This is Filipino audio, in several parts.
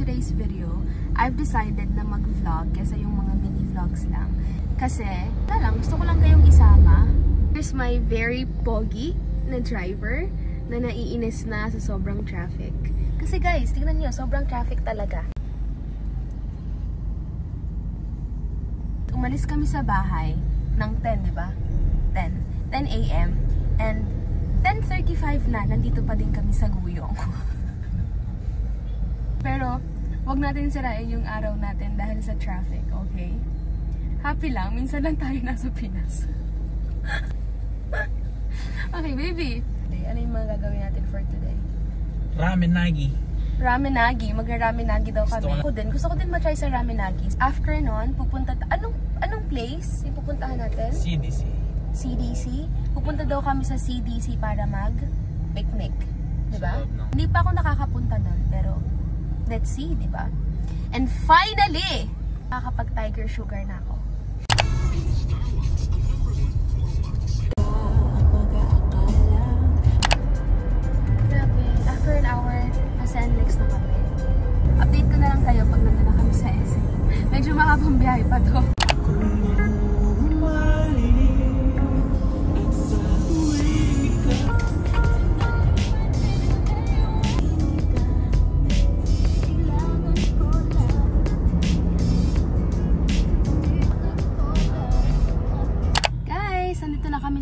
today's video, I've decided na mag-vlog kesa yung mga mini-vlogs lang. Kasi, gusto ko lang kayong isama. Here's my very pogi na driver na naiinis na sa sobrang traffic. Kasi guys, tingnan nyo, sobrang traffic talaga. Umalis kami sa bahay ng 10, di ba? 10 a.m. And 10:35 na, nandito pa din kami sa Guyong. Pero, wag natin sirain yung araw natin dahil sa traffic, okay? Happy lang, minsan lang tayo nasa Pinas. Okay, baby. Ano yung mga gagawin natin for today? Ramenagi. Ramenagi. Magra-ramenagi daw kami. Gusto ko din ma-try sa ramenagi. After nun, pupunta... Anong place yung pupuntahan natin? CDC. CDC? Pupunta daw kami sa CDC para mag-picnic. Diba? No. Hindi pa ako nakakapunta doon, pero let's see, diba? And finally, makakapag-tiger sugar na ako. Grabe, after an hour, nasa NLEX na kami. Update ko na lang kayo pag nandun na kami sa SM. Medyo mahabang biyahe pa to.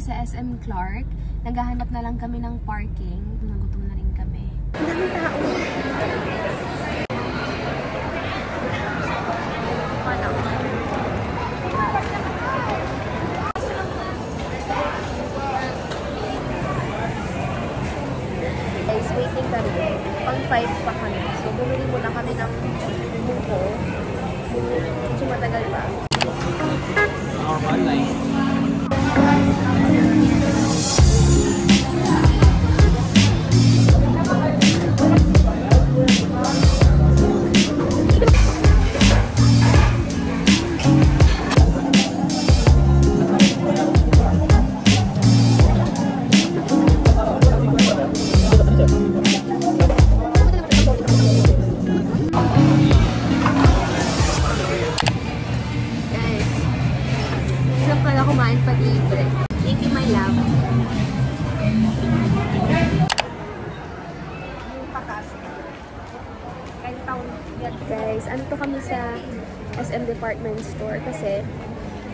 Sa SM Clark. Naghahanap na lang kami ng parking. Nagutom na rin kami. Ang daming tao. Guys, waiting kami. Pang 5 pa kami. So, bumili muna kami ng buko. Medyo matagal pa. Normal line. Guys, ano to kami sa SM Department Store kasi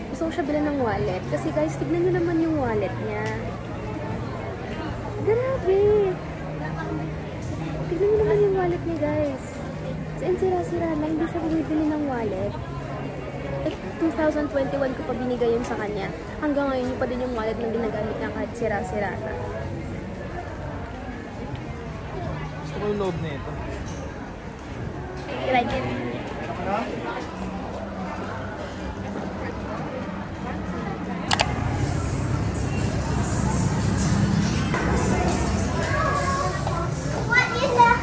gusto ko siya bilhin ng wallet. Kasi guys, tignan nyo naman yung wallet niya. Grabe! Tignan nyo naman yung wallet niya, guys. As sira-sira lang, hindi siya bumibili ng wallet. Like, 2021 ko pa binigay yun sa kanya. Hanggang ngayon, yung pa din yung wallet na ginagamit niya kahit sira-sira na. Gusto ko yung loob na ito. You like it? What is that?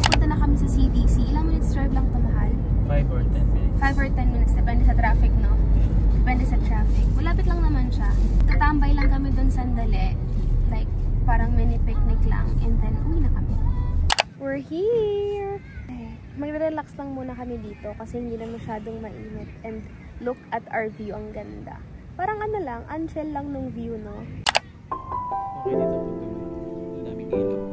Punta na kami sa CDC. Ilang minutes drive lang ito, mahal? 5 or 10 minutes. 5 or 10 minutes. Depende sa traffic, no? Depende sa traffic. Malapit lang naman siya. Tatambay lang kami dun sandali. Like, parang mini picnic lang. And then, uwi na kami. We're here! Mag-relax lang muna kami dito kasi hindi na masyadong mainit. And look at our view. Ang ganda. Parang ano lang, unchill lang nung view, no? Okay dito. Ang daming ilaw.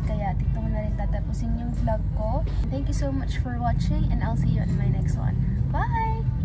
Kaya dito ko na rin tatapusin yung vlog ko. Thank you so much for watching and I'll see you in my next one. Bye!